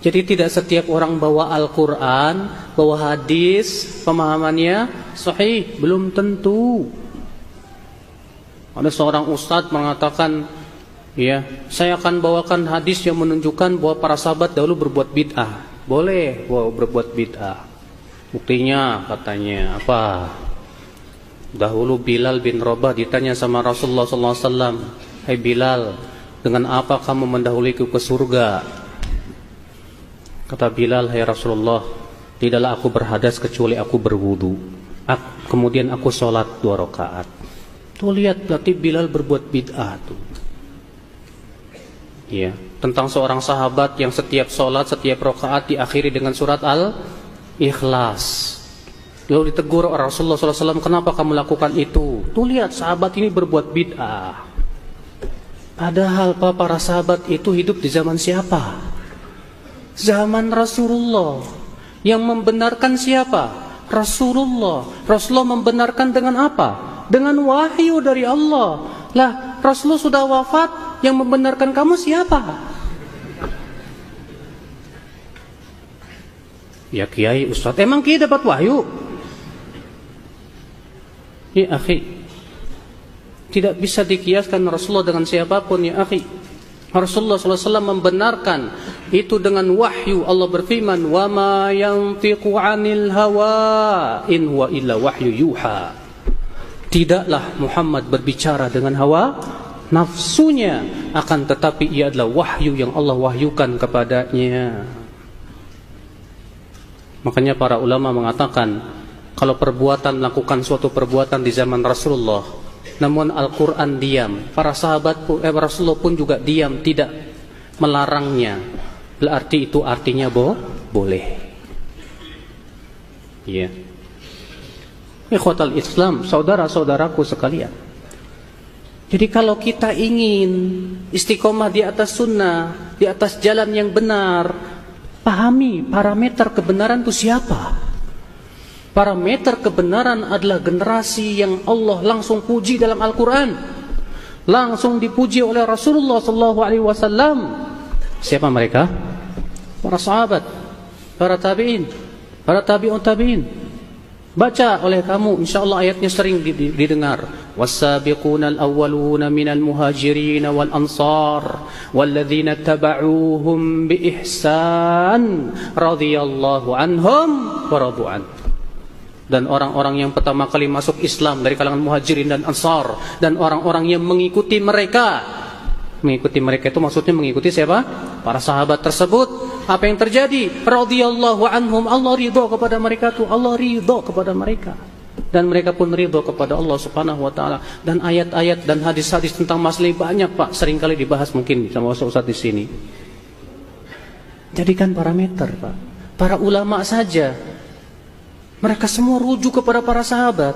Jadi tidak setiap orang bawa Al-Quran, bawa hadis, pemahamannya sahih, belum tentu. Ada seorang ustadz mengatakan, ya, saya akan bawakan hadis yang menunjukkan bahwa para sahabat dahulu berbuat bid'ah. Boleh berbuat bid'ah. Buktinya katanya apa? Dahulu Bilal bin Rabah ditanya sama Rasulullah SAW, "Hai Bilal, dengan apa kamu mendahuliku ke surga?" Kata Bilal, "Hai Rasulullah, tidaklah aku berhadas kecuali aku berwudu. Kemudian aku sholat 2 rakaat." Tuh lihat, berarti Bilal berbuat bid'ah tuh. Ya, tentang seorang sahabat yang setiap sholat, setiap rakaat diakhiri dengan surat Al-Ikhlas. Lalu ditegur Rasulullah SAW, "Kenapa kamu lakukan itu?" Tuh lihat, sahabat ini berbuat bid'ah. Padahal para sahabat itu hidup di zaman siapa? Zaman Rasulullah. Yang membenarkan siapa? Rasulullah. Rasulullah membenarkan dengan apa? Dengan wahyu dari Allah. Lah, Rasulullah sudah wafat, yang membenarkan kamu siapa? Ya kiai, ustaz. Emang kiai dapat wahyu? Ya akhi, tidak bisa dikiaskan Rasulullah dengan siapapun, ya akhi. Rasulullah SAW membenarkan itu dengan wahyu. Allah berfirman, "Wa ma yantiqu 'anil hawa in huwa illa wahyu yuha." Tidaklah Muhammad berbicara dengan hawa nafsunya, akan tetapi ia adalah wahyu yang Allah wahyukan kepadanya. Makanya para ulama mengatakan, kalau perbuatan melakukan suatu perbuatan di zaman Rasulullah, namun Al-Quran diam, para sahabat pun, Rasulullah pun juga diam, tidak melarangnya, berarti itu artinya boleh. Ya. Ikhwatal Islam, saudara-saudaraku sekalian. Jadi kalau kita ingin istiqomah di atas sunnah, di atas jalan yang benar, pahami parameter kebenaran itu siapa. Parameter kebenaran adalah generasi yang Allah langsung puji dalam Al-Quran, langsung dipuji oleh Rasulullah SAW. Siapa mereka? Para sahabat, para tabi'in, para tabi'un tabi'in. Baca oleh kamu, insyaallah ayatnya sering didengar. Was-sabiqunal awwaluna minal muhajirin wal ansar walladzina tabauhum bi ihsan radhiyallahu anhum wa radu an. Dan orang-orang yang pertama kali masuk Islam dari kalangan muhajirin dan ansar, dan orang-orang yang mengikuti mereka. Mengikuti mereka itu maksudnya mengikuti siapa? Para sahabat tersebut. Apa yang terjadi? Radhiyallahu anhum, Allah ridha kepada mereka tuh, Allah ridha kepada mereka. Dan mereka pun ridha kepada Allah Subhanahu wa taala. Dan ayat-ayat dan hadis-hadis tentang masalah banyak, Pak, seringkali dibahas mungkin sama ustaz di sini. Jadikan parameter, Pak. Para ulama saja, mereka semua rujuk kepada para sahabat.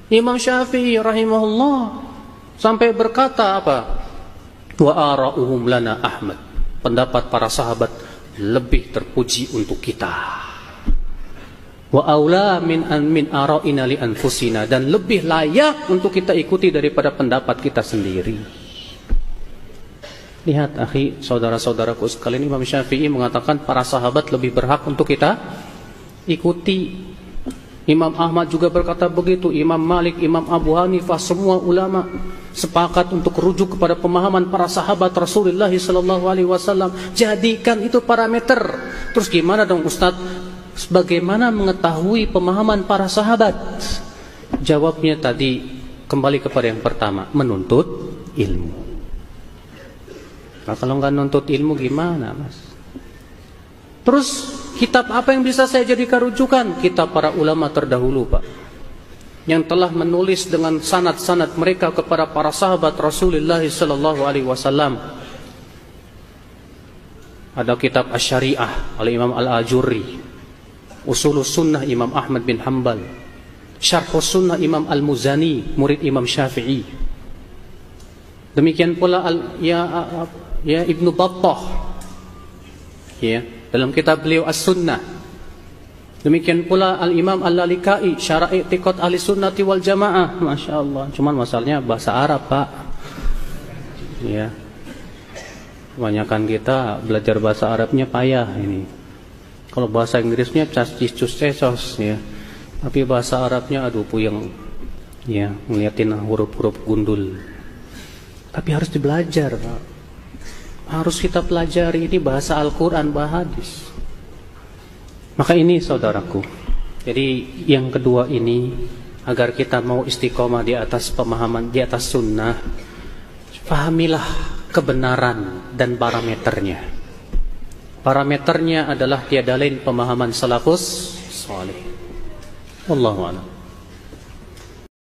Imam Syafi'i rahimahullah sampai berkata apa? Wa ara'uhum lana Ahmad. Pendapat para sahabat lebih terpuji untuk kita. Wa aula min ara'ina li anfusina, dan lebih layak untuk kita ikuti daripada pendapat kita sendiri. Lihat akhi, saudara-saudaraku sekalian, Imam Syafi'i mengatakan para sahabat lebih berhak untuk kita ikuti. Imam Ahmad juga berkata begitu, Imam Malik, Imam Abu Hanifah, semua ulama sepakat untuk rujuk kepada pemahaman para sahabat Rasulullah SAW. Jadikan itu parameter. Terus gimana dong Ustaz? Bagaimana mengetahui pemahaman para sahabat? Jawabnya tadi kembali kepada yang pertama, menuntut ilmu. Nah, kalau nggak nuntut ilmu gimana, Mas? Terus kitab apa yang bisa saya jadikan rujukan? Kitab para ulama terdahulu, Pak, yang telah menulis dengan sanad-sanad mereka kepada para sahabat Rasulullah SAW. Ada kitab Asy-Syari'ah oleh Imam Al-Ajurri, Ushulus Sunnah Imam Ahmad bin Hanbal, Syarhus Sunnah Imam Al-Muzani, murid Imam Syafi'i. Demikian pula Ibnu Battah, ya, dalam kitab beliau As-Sunnah. Demikian pula Al-Imam Al-Lalikai, Syarah I'tiqad Ahli Sunnati wal Jamaah. Masya Allah. Cuman masalahnya bahasa Arab, Pak. Ya. Kebanyakan kita belajar bahasa Arabnya payah ini. Kalau bahasa Inggrisnya cas-cus cesos ya. Tapi bahasa Arabnya aduh puyeng. Ya, ngeliatin huruf-huruf gundul. Tapi harus dibelajar, Pak. Harus kita pelajari ini bahasa Al-Qur'an, bahasa hadis. Maka ini saudaraku. Jadi yang kedua ini, agar kita mau istiqomah di atas pemahaman, di atas sunnah, pahamilah kebenaran dan parameternya. Parameternya adalah tiada lain pemahaman salafus salih. Wallahu a'lam.